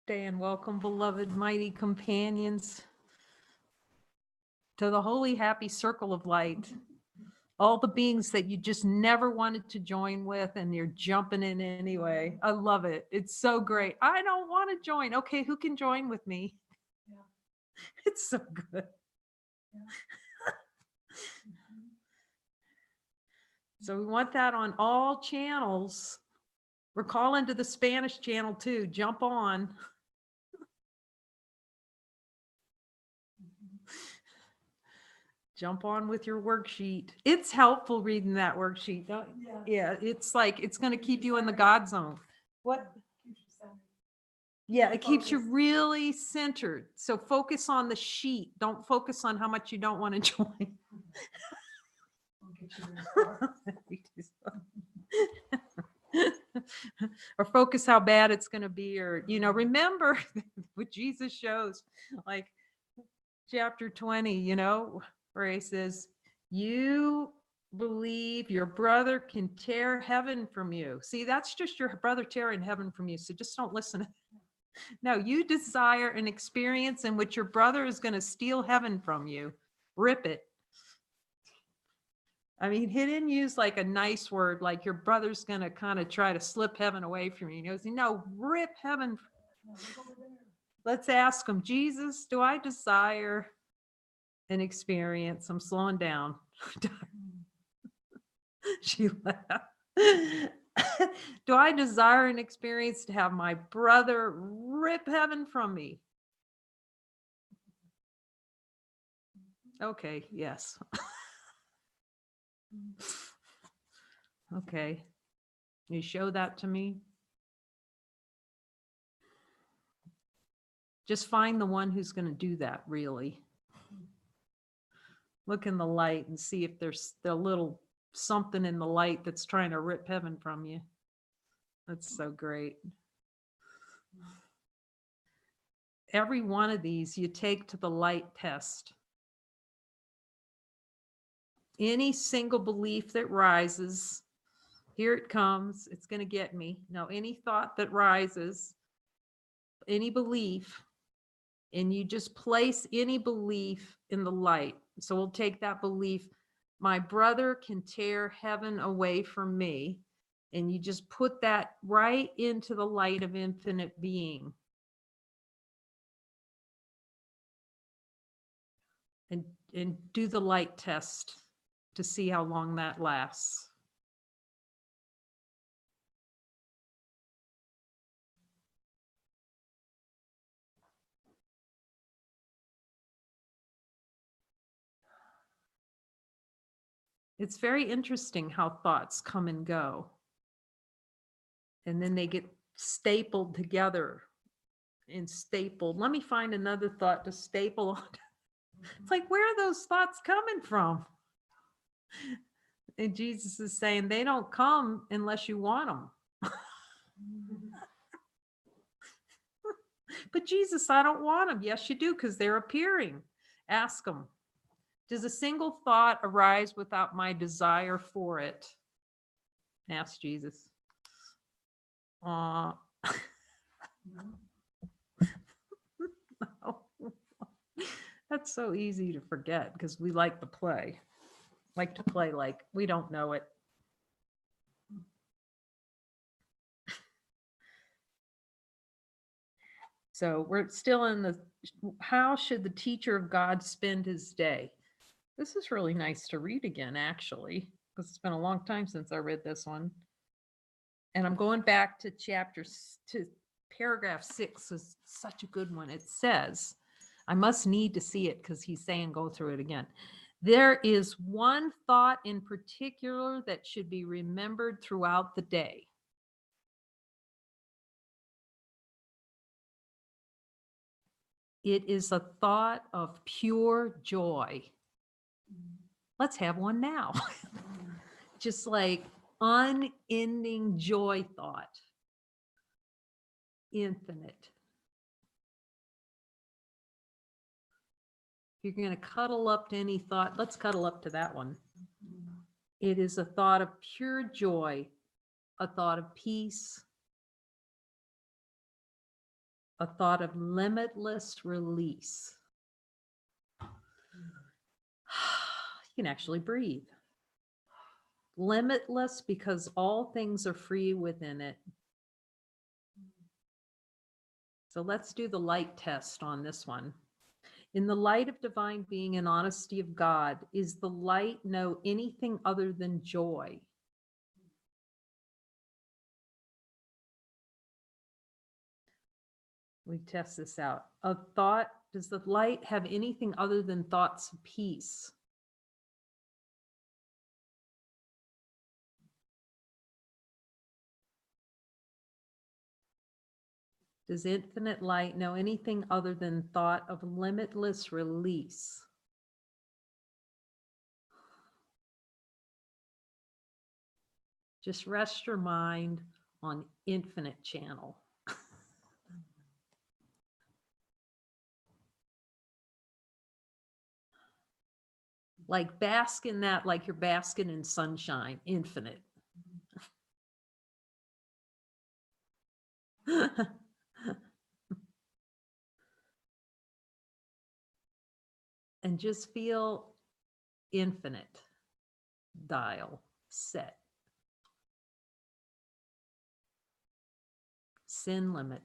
day and welcome, beloved mighty companions, to the holy, happy circle of light. All the beings that you just never wanted to join with, and you're jumping in anyway. I love it. It's so great. I don't want to join. Okay, who can join with me? Yeah. It's so good. Yeah. So we want that on all channels. We're calling to the Spanish channel too. Jump on. Jump on with your worksheet. It's helpful reading that worksheet. Yeah, it's like, it's going to keep you in the God zone. What? Keeps you centered. Yeah, it keeps you Focus. really centered. So focus on the sheet. Don't focus on how much you don't want to join. I'll get you there. Or focus how bad it's going to be, or, remember what Jesus shows, like chapter 20, where he says, you believe your brother can tear heaven from you. See, that's just your brother tearing heaven from you. So just don't listen. No, you desire an experience in which your brother is going to steal heaven from you. Rip it. I mean, he didn't use like a nice word, like your brother's going to kind of try to slip heaven away from you. He goes, no, rip heaven. Let's ask him, Jesus, do I desire an experience? I'm slowing down. She laughed. Do I desire an experience to have my brother rip heaven from me? Okay, yes. Okay. You show that to me. Just find the one who's going to do that, really. Look in the light and see if there's a little something in the light that's trying to rip heaven from you. That's so great. Every one of these you take to the light test. Any single belief that rises, here it comes, it's going to get me. No, any thought that rises, any belief, and you just place any belief in the light. So we'll take that belief, my brother can tear heaven away from me, and you just put that right into the light of infinite being. And do the light test to see how long that lasts. It's very interesting how thoughts come and go. And then they get stapled together and stapled. Let me find another thought to staple on. It's like, where are those thoughts coming from? And Jesus is saying they don't come unless you want them. But Jesus, I don't want them. Yes, you do, because they're appearing. Ask them. Does a single thought arise without my desire for it? Ask Jesus. No. That's so easy to forget because we like to play. Like to play like we don't know it. So we're still in the, how should the teacher of God spend his day? This is really nice to read again, actually, because it's been a long time since I read this one. And I'm going back to paragraph 6 is such a good one. It says, I must need to see it because he's saying go through it again. There is one thought in particular that should be remembered throughout the day. It is a thought of pure joy. Let's have one now. Just like unending joy thought. Infinite. If you're going to cuddle up to any thought, let's cuddle up to that one. It is a thought of pure joy, a thought of peace, a thought of limitless release. You can actually breathe. Limitless because all things are free within it. So let's do the light test on this one. In the light of divine being and honesty of God, is the light know anything other than joy? We test this out. A thought, does the light have anything other than thoughts of peace? Does infinite light know anything other than thought of limitless release? Just rest your mind on infinite channel. Like bask in that, like you're basking in sunshine, infinite. And just feel infinite dial set. Sin limit.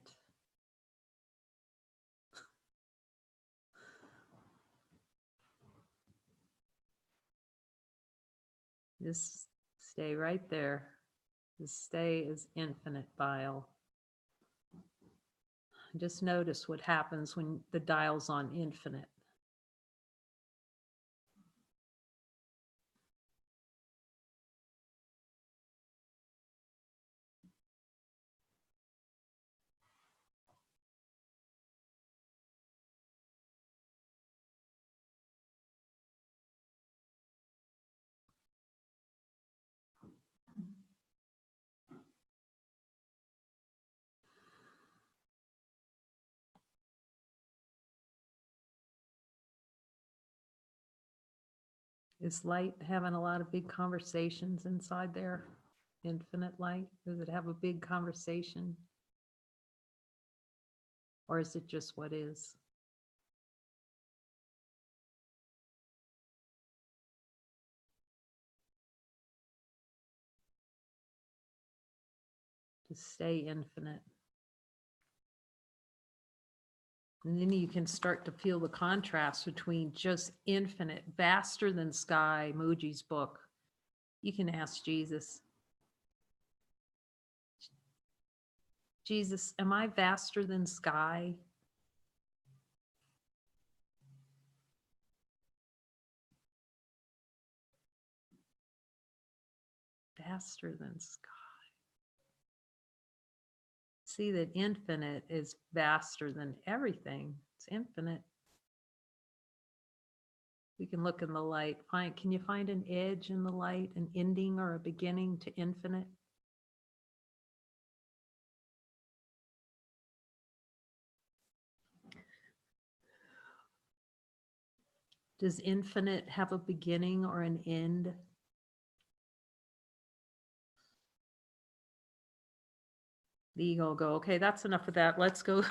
Just stay right there. Just stay as infinite dial. Just notice what happens when the dial's on infinite. Is light having a lot of big conversations inside there? Infinite light? Does it have a big conversation? Or is it just what is? To stay infinite. And then you can start to feel the contrast between just infinite, vaster than sky, Muji's book. You can ask Jesus, Jesus, am I vaster than sky? Vaster than sky. See that infinite is vaster than everything. It's infinite. We can look in the light. Can you find an edge in the light, an ending or a beginning to infinite? Does infinite have a beginning or an end? The ego will go, okay, that's enough of that. Let's go.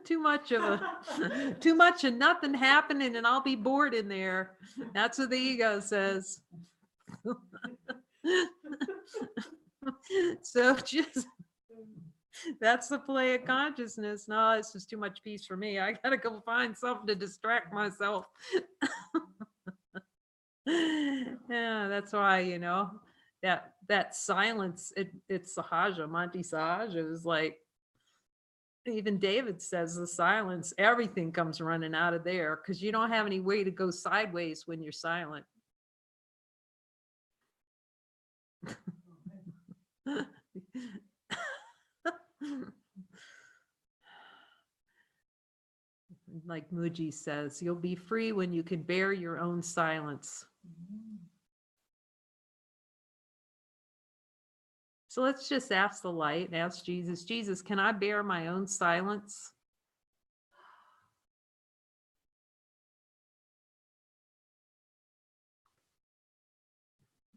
Too much of nothing happening and I'll be bored in there. That's what the ego says. So just, that's the play of consciousness. No, it's just too much peace for me. I gotta go find something to distract myself. Yeah, that's why, that silence, it's Sahaja, Monty Sahaja is like, even David says the silence, everything comes running out of there because you don't have any way to go sideways when you're silent. Like Muji says, you'll be free when you can bear your own silence. So let's just ask the light, ask Jesus, Jesus, can I bear my own silence?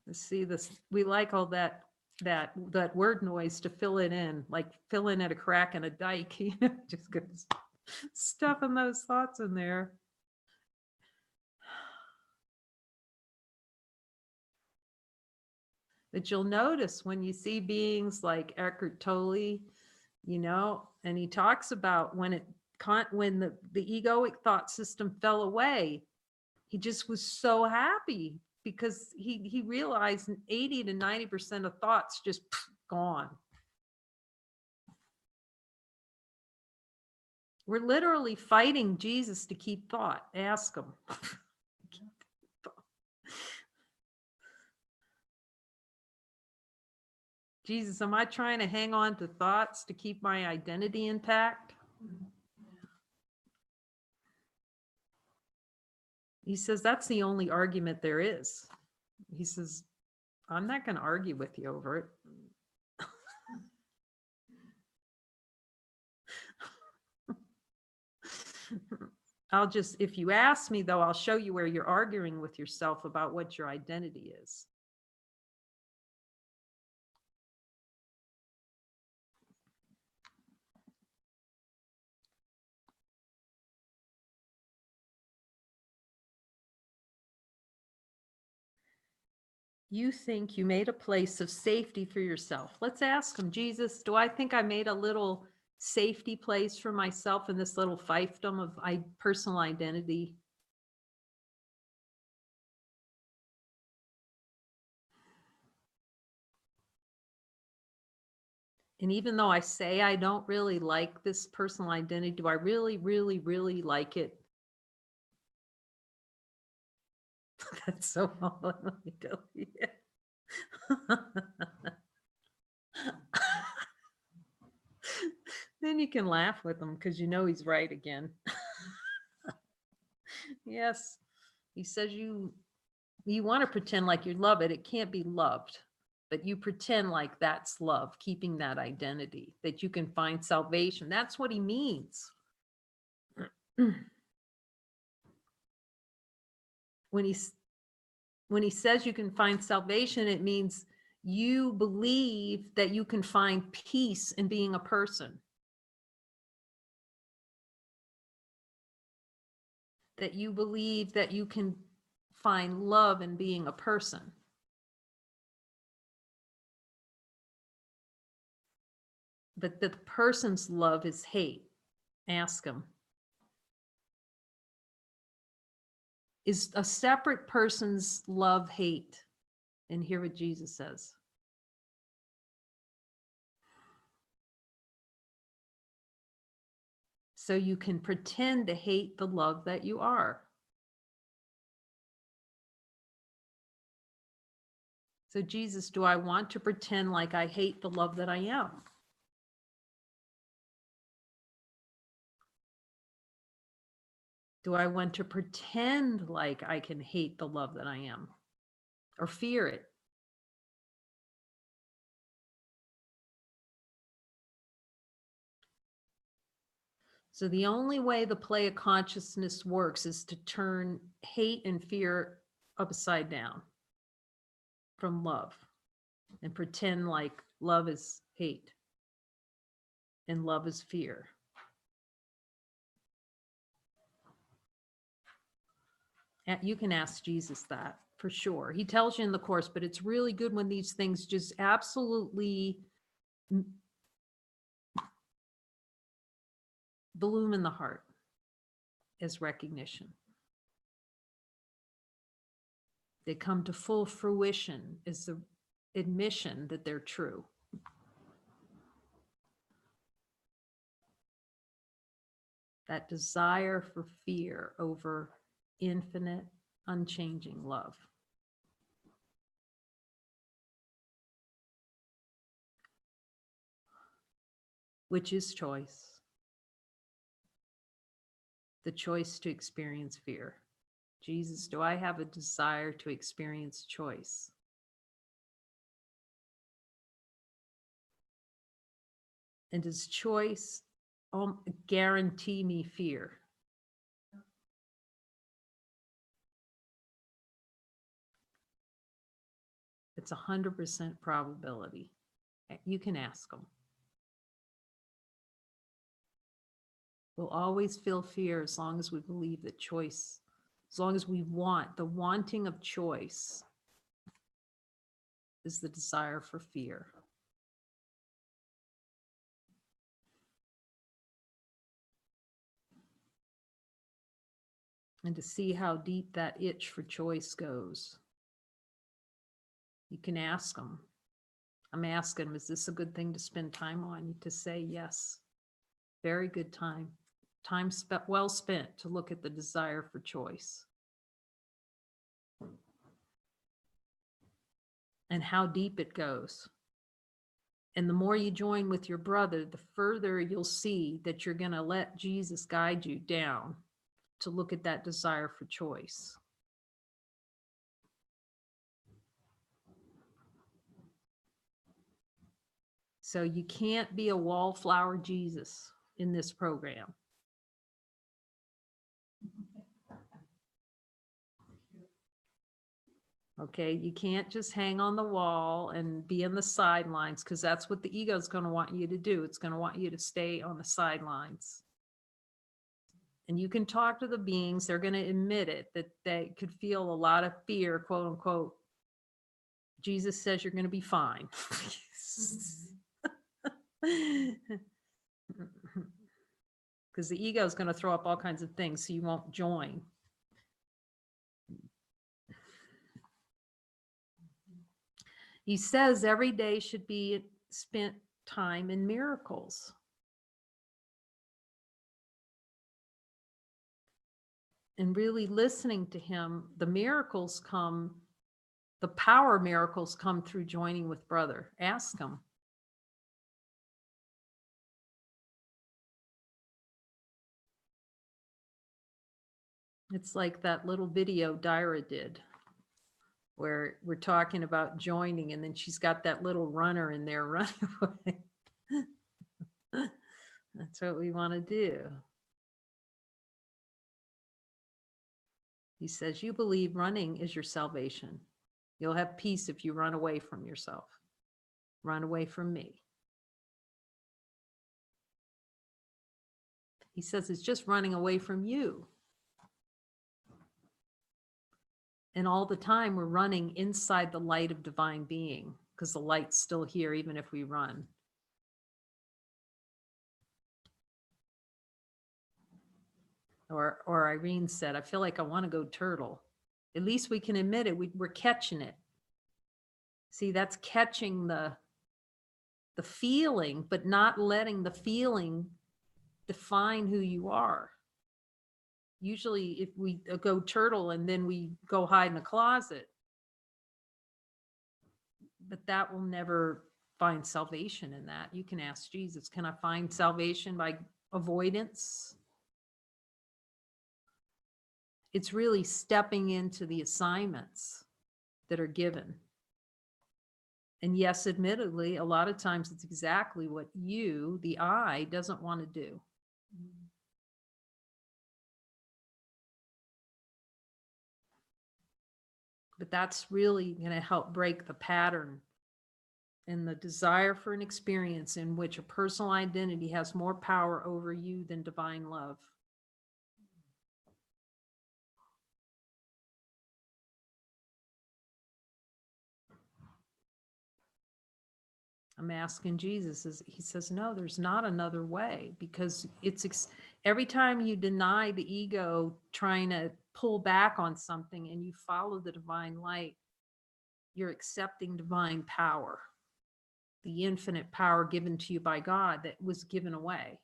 Let's see this. We like all that that word noise to fill it in, like fill in at a crack in a dike, just get stuffing those thoughts in there. But you'll notice when you see beings like Eckhart Tolle, and he talks about when the egoic thought system fell away, he just was so happy because he realized 80 to 90% of thoughts just gone. We're literally fighting Jesus to keep thought. Ask him. Jesus, am I trying to hang on to thoughts to keep my identity intact? He says, that's the only argument there is. He says, I'm not going to argue with you over it. If you ask me though, I'll show you where you're arguing with yourself about what your identity is. You think you made a place of safety for yourself. Let's ask him, Jesus, do I think I made a little safety place for myself in this little fiefdom of personal identity? And even though I say I don't really like this personal identity, do I really, really, really like it? That's so hard. Let me tell you. Then you can laugh with him because you know he's right again. Yes, he says you want to pretend like you love it. It can't be loved, but you pretend like that's love, keeping that identity, that you can find salvation. That's what he means. When he says you can find salvation, it means you believe that you can find peace in being a person. That you believe that you can find love in being a person. But the person's love is hate. Ask him. Is a separate person's love hate? And hear what Jesus says. So you can pretend to hate the love that you are. So Jesus, do I want to pretend like I hate the love that I am? Do I want to pretend like I can hate the love that I am or fear it? So the only way the play of consciousness works is to turn hate and fear upside down from love and pretend like love is hate and love is fear. You can ask Jesus that for sure. He tells you in the Course, but it's really good when these things just absolutely bloom in the heart as recognition. They come to full fruition as the admission that they're true. That desire for fear over infinite, unchanging love. Which is choice. The choice to experience fear. Jesus, do I have a desire to experience choice? And does choice guarantee me fear? It's 100% probability. You can ask them. We'll always feel fear as long as we believe that choice, as long as we want, the wanting of choice is the desire for fear. And to see how deep that itch for choice goes, you can ask them. I'm asking them, is this a good thing to spend time on? To say yes. Very good time. Time well spent to look at the desire for choice. And how deep it goes. And the more you join with your brother, the further you'll see that you're going to let Jesus guide you down to look at that desire for choice. So you can't be a wallflower Jesus in this program. Okay, you can't just hang on the wall and be in the sidelines, because that's what the ego is going to want you to do. It's going to want you to stay on the sidelines. And you can talk to the beings, they're going to admit it, that they could feel a lot of fear, quote unquote. Jesus says you're going to be fine. Because the ego is going to throw up all kinds of things, so you won't join. He says every day should be spent time in miracles. And really listening to him, the miracles come, the power miracles come through joining with brother. Ask him. It's like that little video Dyra did, where we're talking about joining, and then she's got that little runner in there running away. That's what we want to do. He says, you believe running is your salvation. You'll have peace if you run away from yourself. Run away from me. He says it's just running away from you. And all the time we're running inside the light of divine being, because the light's still here even if we run. Or Irene said, I feel like I want to go turtle. At least we can admit it. We're catching it. See, that's catching the feeling, but not letting the feeling define who you are. Usually if we go turtle and then we go hide in a closet, but that will never find salvation in that. You can ask Jesus, can I find salvation by avoidance? It's really stepping into the assignments that are given. And yes, admittedly, a lot of times it's exactly what you, the I, doesn't want to do. But that's really going to help break the pattern and the desire for an experience in which a personal identity has more power over you than divine love. I'm asking Jesus, he says, no, there's not another way, because it's every time you deny the ego trying to pull back on something and you follow the divine light, you're accepting divine power, the infinite power given to you by God that was given away.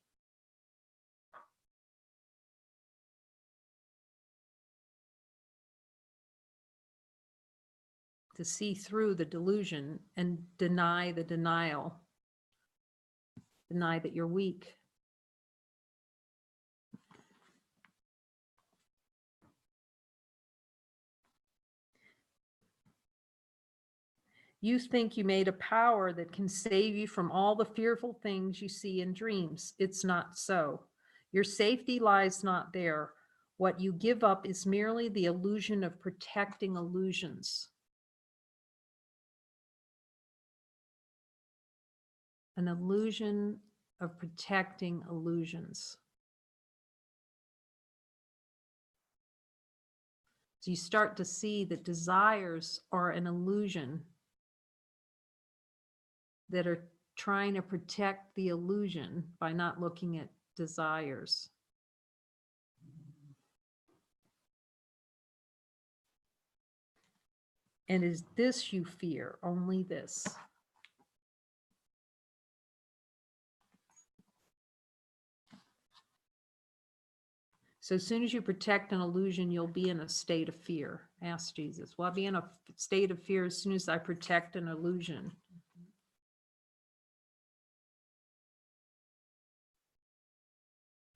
To see through the delusion and deny the denial. Deny that you're weak. You think you made a power that can save you from all the fearful things you see in dreams. It's not so. Your safety lies not there. What you give up is merely the illusion of protecting illusions. an illusion of protecting illusions. So you start to see that desires are an illusion that are trying to protect the illusion by not looking at desires. And is this you fear? Only this. So as soon as you protect an illusion, you'll be in a state of fear. Ask Jesus. Well, I'll be in a state of fear as soon as I protect an illusion.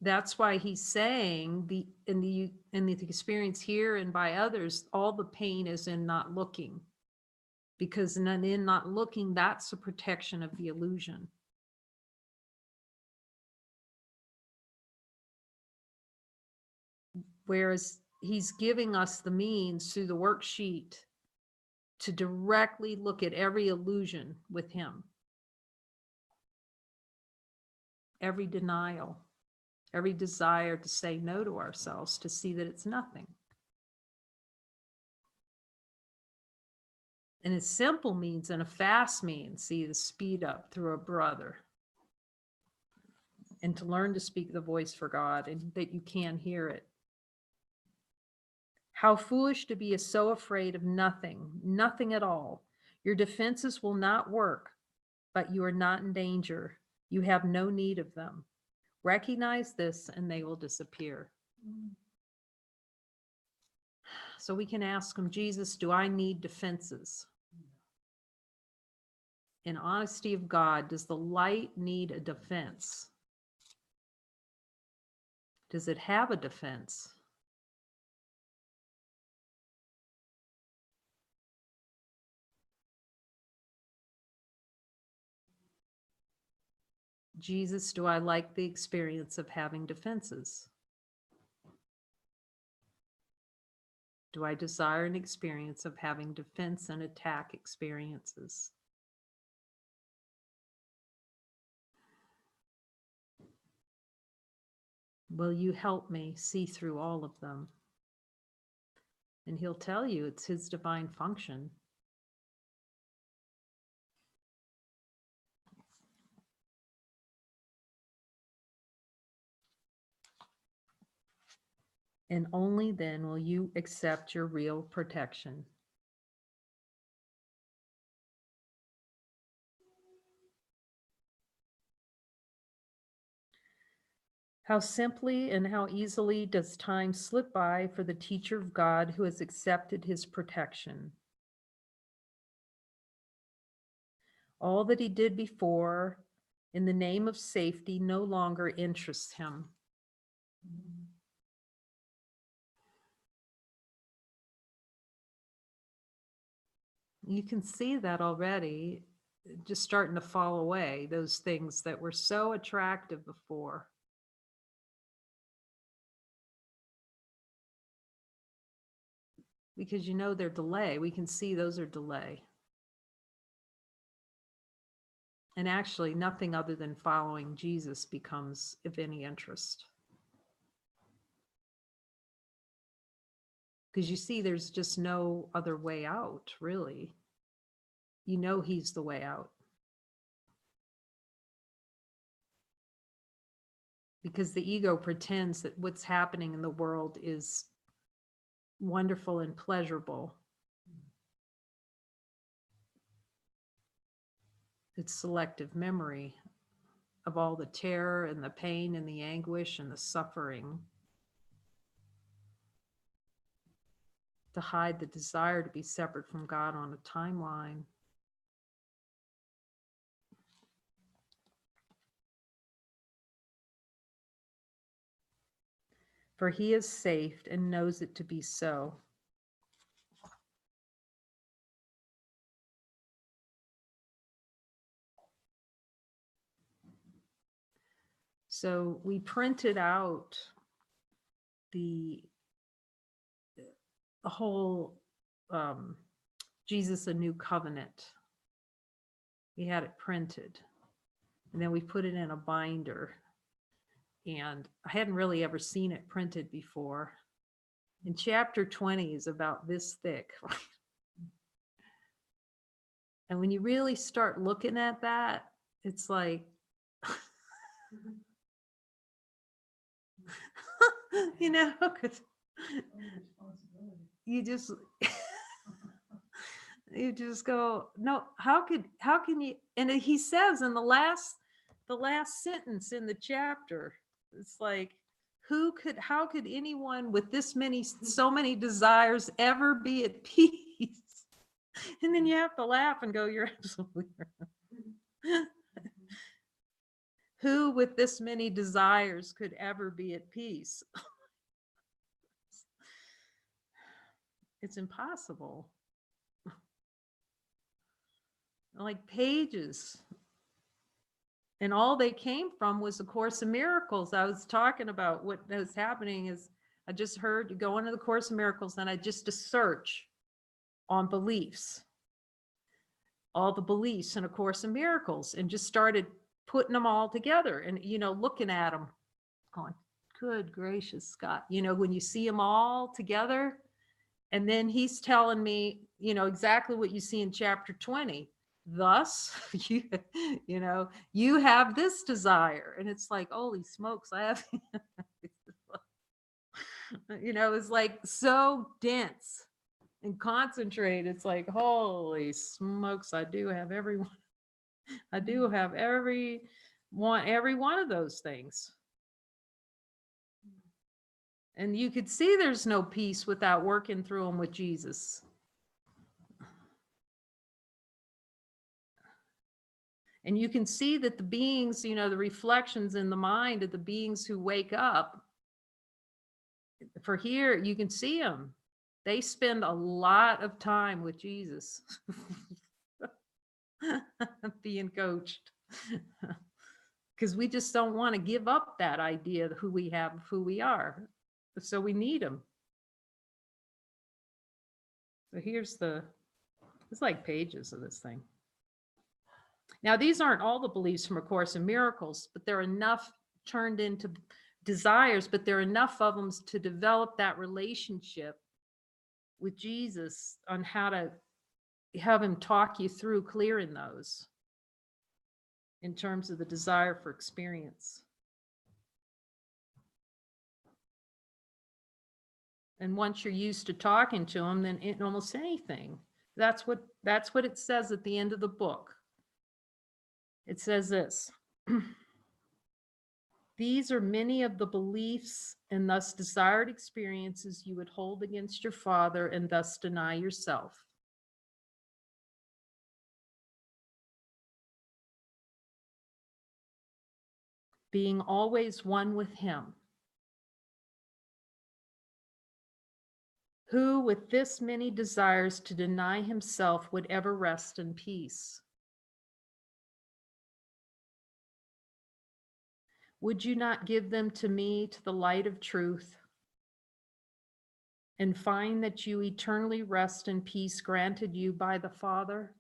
That's why he's saying in the experience here and by others, all the pain is in not looking. Because in not looking, that's the protection of the illusion. Whereas he's giving us the means through the worksheet to directly look at every illusion with him. Every denial, every desire to say no to ourselves, to see that it's nothing. And a simple means and a fast means, see, to speed up through a brother. And to learn to speak the voice for God and that you can hear it. How foolish to be so afraid of nothing, nothing at all. Your defenses will not work, but you are not in danger. You have no need of them. Recognize this and they will disappear. So we can ask him, Jesus, do I need defenses? In honesty of God, does the light need a defense? Does it have a defense? Jesus, do I like the experience of having defenses? Do I desire an experience of having defense and attack experiences? Will you help me see through all of them? And he'll tell you it's his divine function. And only then will you accept your real protection. How simply and how easily does time slip by for the teacher of God who has accepted his protection. All that he did before in the name of safety no longer interests him. You can see that already, just starting to fall away, those things that were so attractive before. Because you know they're delay. We can see those are delay. And actually, nothing other than following Jesus becomes of any interest. Because you see, there's just no other way out, really. You know he's the way out. Because the ego pretends that what's happening in the world is wonderful and pleasurable. It's selective memory of all the terror and the pain and the anguish and the suffering, to hide the desire to be separate from God on a timeline. For he is safe and knows it to be so. So we printed out the whole Jesus, a New Covenant. We had it printed. And then we put it in a binder. And I hadn't really ever seen it printed before. And chapter 20 is about this thick. And when you really start looking at that, it's like, you know, 'cause you just you just go, no, how can you, and he says in the last sentence in the chapter, it's like, how could anyone with so many desires ever be at peace? And then you have to laugh and go, you're absolutely right. Who with this many desires could ever be at peace? It's impossible. Like pages. And all they came from was the Course in Miracles. I was talking about what was happening is I just heard you go into the Course in Miracles and I just a search on beliefs, all the beliefs in A Course in Miracles, and just started putting them all together and, you know, looking at them going, good gracious Scott, you know, when you see them all together. And then he's telling me, you know, exactly what you see in chapter 20. Thus, you know, you have this desire. And it's like, holy smokes, I have, you know, it's like so dense and concentrated. It's like, holy smokes, I do have everyone. I do have every one of those things. And you could see there's no peace without working through them with Jesus. And you can see that the beings, you know, the reflections in the mind of the beings who wake up, for here, you can see them. They spend a lot of time with Jesus being coached. Because we just don't want to give up that idea of who we have, who we are. So we need them. So it's like pages of this thing. Now, these aren't all the beliefs from A Course in Miracles, but they're enough turned into desires, but there are enough of them to develop that relationship with Jesus on how to have him talk you through clearing those in terms of the desire for experience. And once you're used to talking to him, then in almost anything, that's what it says at the end of the book. It says this. These are many of the beliefs and thus desired experiences you would hold against your Father and thus deny yourself. Being always one with him. Who with this many desires to deny himself would ever rest in peace? Would you not give them to me to the light of truth and find that you eternally rest in peace granted you by the Father?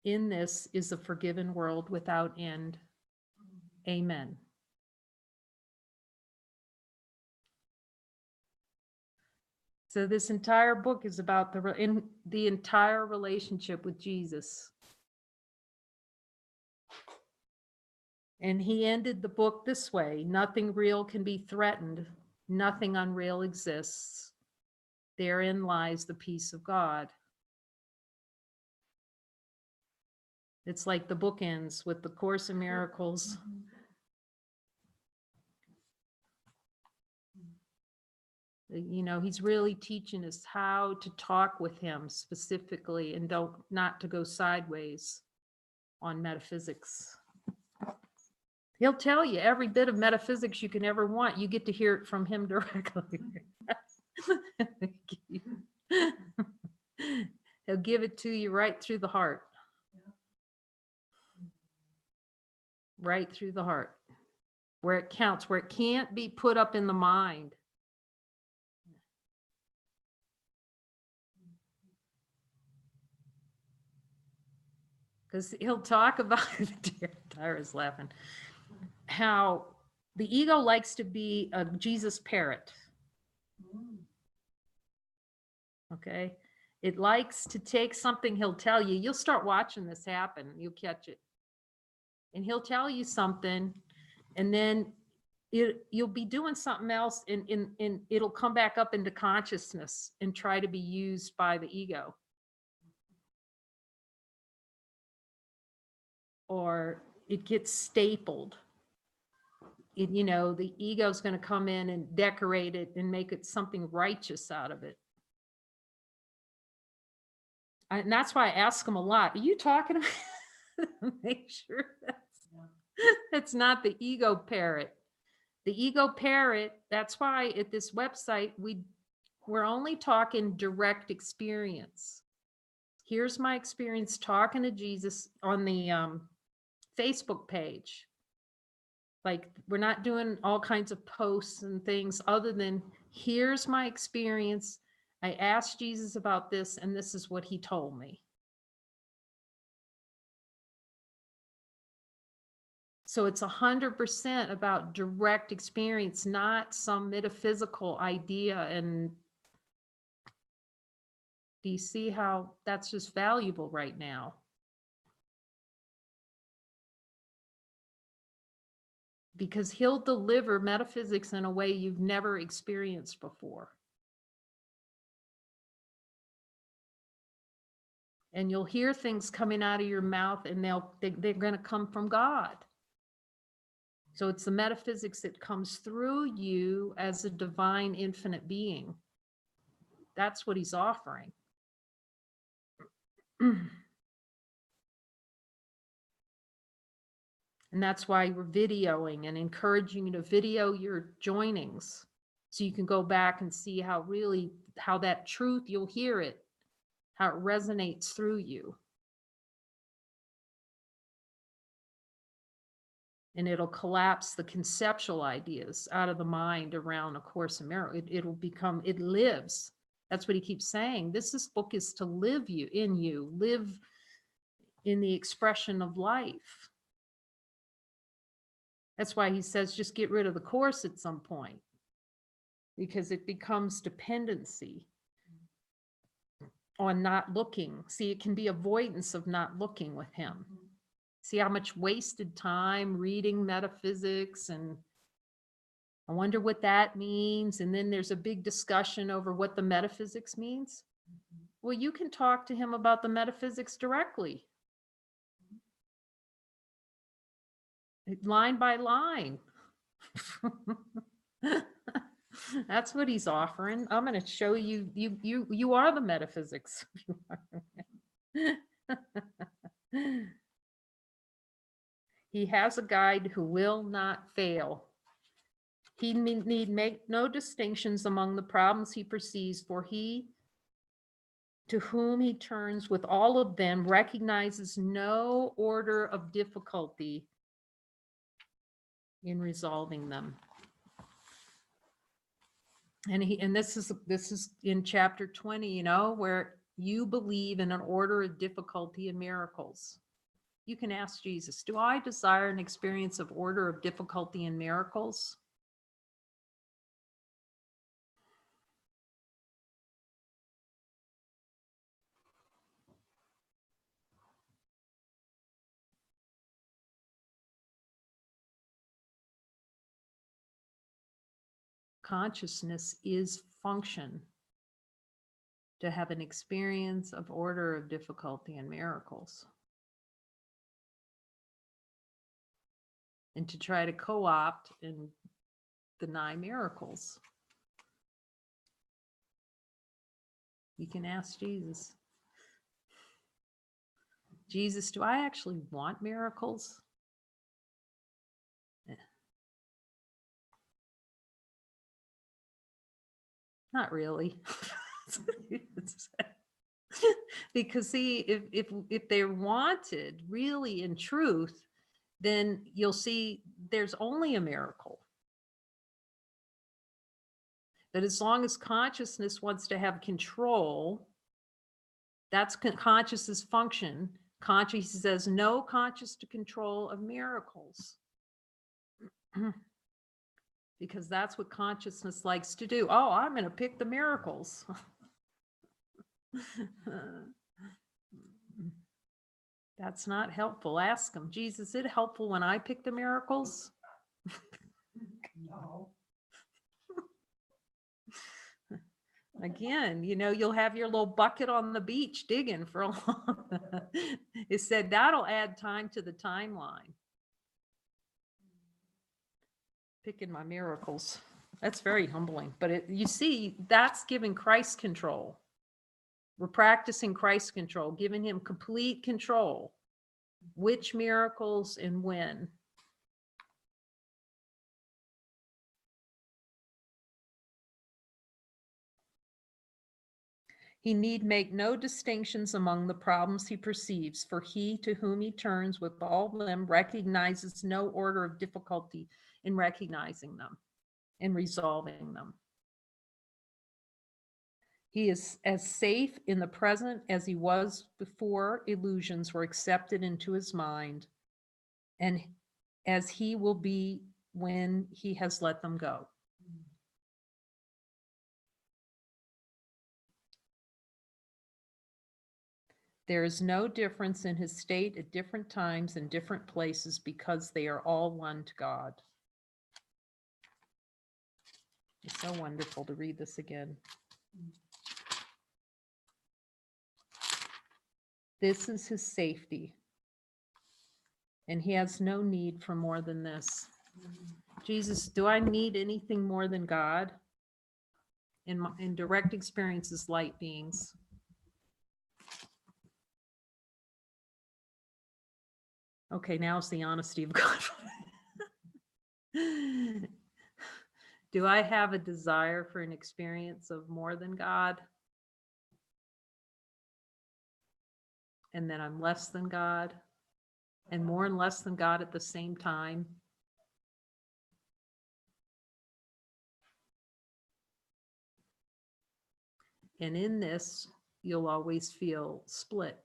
In this is a forgiven world without end. Amen. So this entire book is about the entire relationship with Jesus. And he ended the book this way: nothing real can be threatened, nothing unreal exists. Therein lies the peace of God. It's like the book ends with the Course in Miracles. You know, he's really teaching us how to talk with him specifically and not to go sideways on metaphysics. He'll tell you every bit of metaphysics you can ever want. You get to hear it from him directly. He'll give it to you right through the heart. Right through the heart. Where it counts, where it can't be put up in the mind. because he'll talk about Tyra's laughing, how the ego likes to be a Jesus parrot. Mm. Okay. It likes to take something he'll tell you. You'll start watching this happen. You'll catch it. And he'll tell you something, and then you'll be doing something else, and it'll come back up into consciousness and try to be used by the ego. Or it gets stapled. The ego is going to come in and decorate it and make it something righteous out of it. And that's why I ask them a lot. Are you talking about? Make sure that's not the ego parrot. The ego parrot, that's why at this website, we're only talking direct experience. Here's my experience talking to Jesus on the Facebook page. Like, we're not doing all kinds of posts and things other than here's my experience. I asked Jesus about this, and this is what he told me. So it's 100% about direct experience, not some metaphysical idea. And do you see how that's just valuable right now? Because he'll deliver metaphysics in a way you've never experienced before. And you'll hear things coming out of your mouth, and they're going to come from God. So it's the metaphysics that comes through you as a divine infinite being. That's what he's offering. And that's why we're videoing and encouraging you to video your joinings, so you can go back and see how that truth, you'll hear it, how it resonates through you. And it'll collapse the conceptual ideas out of the mind around A Course in Miracles. It lives. That's what he keeps saying. This book is to live live in the expression of life. That's why he says just get rid of the Course at some point, because it becomes dependency on not looking. See, it can be avoidance of not looking with him. See how much wasted time reading metaphysics, and I wonder what that means. And then there's a big discussion over what the metaphysics means. Well, you can talk to him about the metaphysics directly, line by line. That's what he's offering. I'm going to show you. You are the metaphysics. He has a guide who will not fail. He need make no distinctions among the problems he perceives, for he to whom he turns with all of them recognizes no order of difficulty in resolving them. And this is in chapter 20, where you believe in an order of difficulty and miracles. You can ask Jesus, do I desire an experience of order of difficulty and miracles? Consciousness is function to have an experience of order of difficulty and miracles. And to try to co-opt and deny miracles. You can ask Jesus. Jesus, do I actually want miracles? Not really. Because see, if they're wanted really in truth, then you'll see there's only a miracle. But as long as consciousness wants to have control, that's consciousness function. Conscious, he says, no conscious control of miracles. Because that's what consciousness likes to do. Oh, I'm going to pick the miracles. That's not helpful. Ask him, Jesus, is it helpful when I pick the miracles? No. Again, you'll have your little bucket on the beach digging for a long. It said that'll add time to the timeline. Picking my miracles. That's very humbling. But you see, that's giving Christ control. We're practicing Christ control, giving him complete control. Which miracles and when. He need make no distinctions among the problems he perceives, for he to whom he turns with all them recognizes no order of difficulty in recognizing them and resolving them. He is as safe in the present as he was before illusions were accepted into his mind, and as he will be when he has let them go. There is no difference in his state at different times and different places because they are all one to God. It's so wonderful to read this again. This is his safety, and he has no need for more than this. Jesus, do I need anything more than God? In direct experiences, light beings. Okay, now it's the honesty of God. Do I have a desire for an experience of more than God? And then I'm less than God, and more and less than God at the same time? And in this, you'll always feel split.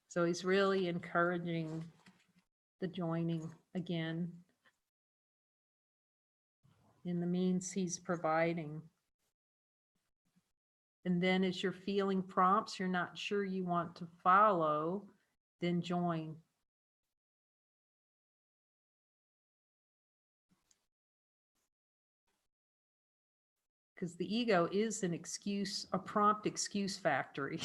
So he's really encouraging the joining again in the means he's providing. And then as your feeling prompts, you're not sure you want to follow, then join. Because the ego is an excuse, a prompt excuse factory.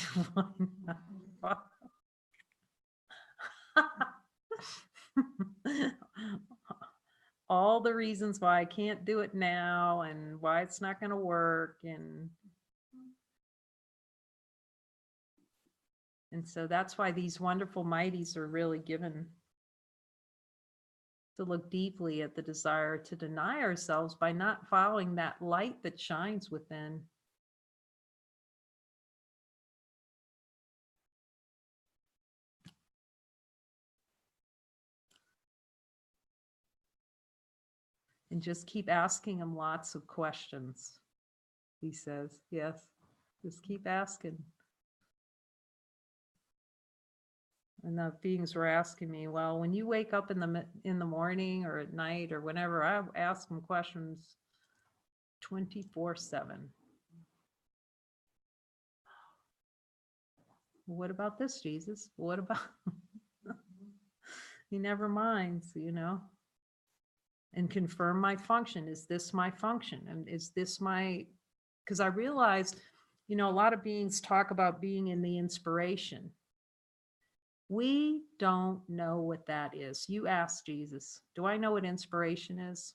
All the reasons why I can't do it now and why it's not going to work. And so that's why these wonderful mighties are really given to look deeply at the desire to deny ourselves by not following that light that shines within. And just keep asking him lots of questions, he says. Yes, just keep asking. And the beings were asking me, well, when you wake up in the morning or at night or whenever, I ask them questions 24/7. What about this, Jesus? What about? He never minds, and confirm my function. Is this my function? And is this my, because I realized, a lot of beings talk about being in the inspiration. We don't know what that is. You ask Jesus, do I know what inspiration is?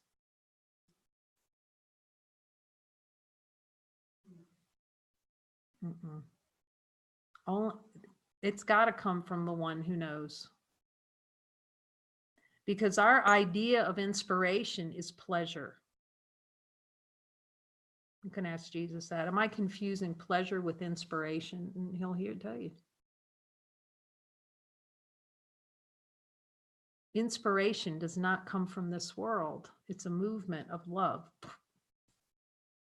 It's got to come from the one who knows. Because our idea of inspiration is pleasure. You can ask Jesus that. Am I confusing pleasure with inspiration? And he'll tell you. Inspiration does not come from this world. It's a movement of love.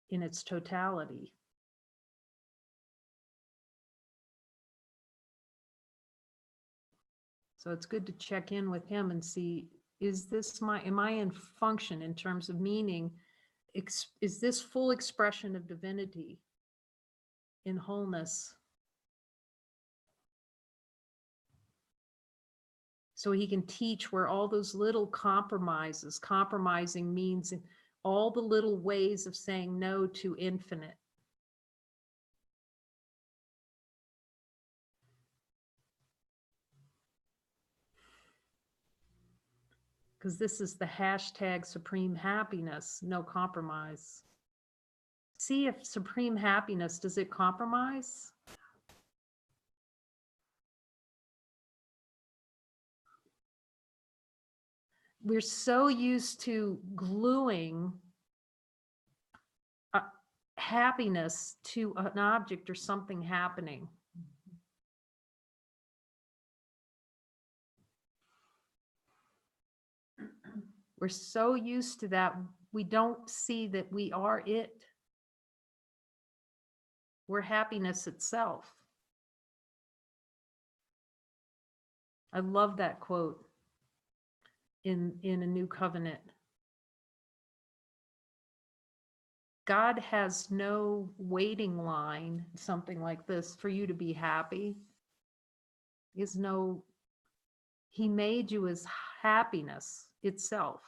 in its totality. So it's good to check in with him and see, am I in function in terms of meaning? Is this full expression of divinity in wholeness? So he can teach where all those little compromising means all the little ways of saying no to infinite. Because this is the hashtag supreme happiness, no compromise. See if supreme happiness, does it compromise? We're so used to gluing happiness to an object or something happening. We're so used to that, we don't see that we are it. We're happiness itself. I love that quote in a New Covenant. God has no waiting line, something like this, for you to be happy. He made you as happiness itself.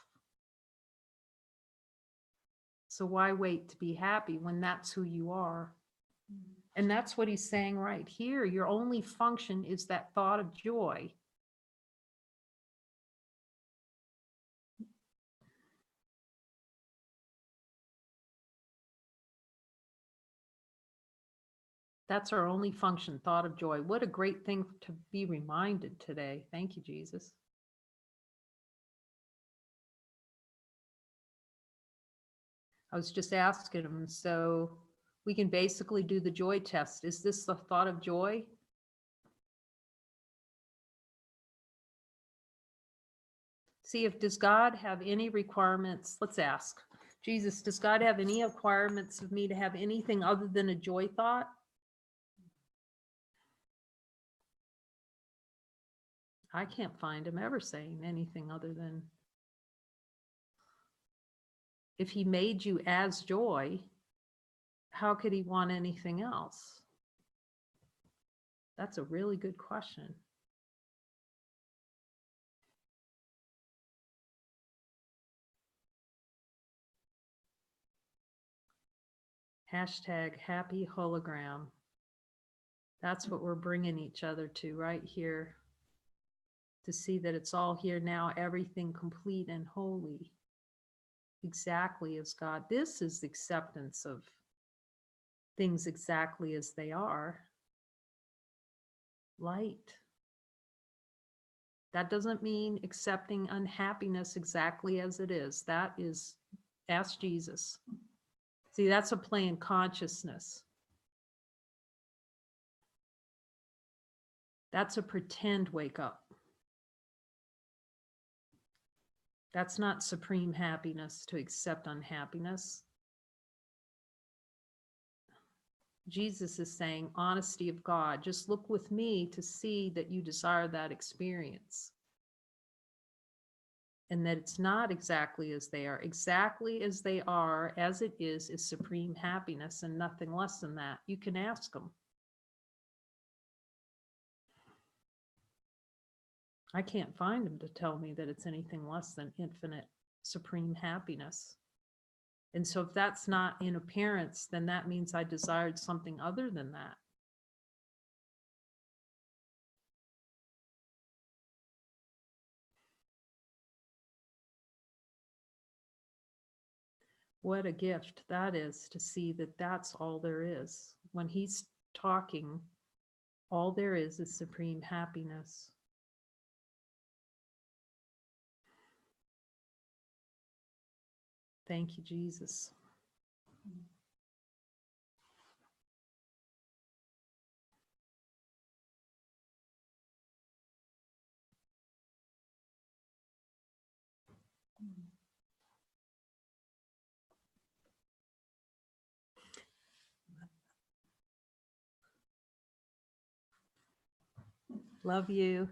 So why wait to be happy when that's who you are? And that's what he's saying right here. Your only function is that thought of joy. That's our only function, thought of joy. What a great thing to be reminded today. Thank you, Jesus. I was just asking him, so we can basically do the joy test. Is this the thought of joy? See if, does God have any requirements? Let's ask. Jesus, does God have any requirements of me to have anything other than a joy thought? I can't find him ever saying anything other than, if he made you as joy, how could he want anything else? That's a really good question. Hashtag happy hologram. That's what we're bringing each other to right here. To see that it's all here now, everything complete and holy. Exactly as God. This is acceptance of things exactly as they are. Light. That doesn't mean accepting unhappiness exactly as it is. That is, ask Jesus. See, that's a plane consciousness. That's a pretend wake up. That's not supreme happiness to accept unhappiness. Jesus is saying, honesty of God, just look with me to see that you desire that experience. And that it's not exactly as they are. Exactly as they are, as it is supreme happiness and nothing less than that. You can ask them. I can't find them to tell me that it's anything less than infinite supreme happiness. And so if that's not in appearance, then that means I desired something other than that. What a gift that is to see that that's all there is. When he's talking, all there is supreme happiness. Thank you, Jesus. Love you.